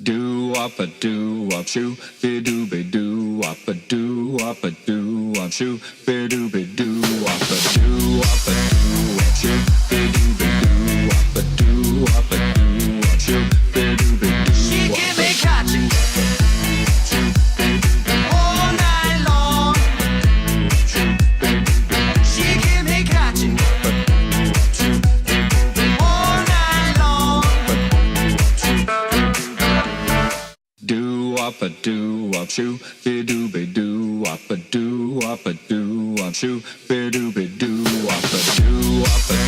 Do wop a do wop shoo, be doo be do wop a do wop a do wop shoo, be doo be do wop a do wop a do wop shoo, be doo be do wop a do wop a do wop shoo, be doo be do. She give me catching all night long. She give me catching all night long. Do wop a do wop shoo, be doo be do wop a do wop a do wop shoo, be doo be do wop a do wop a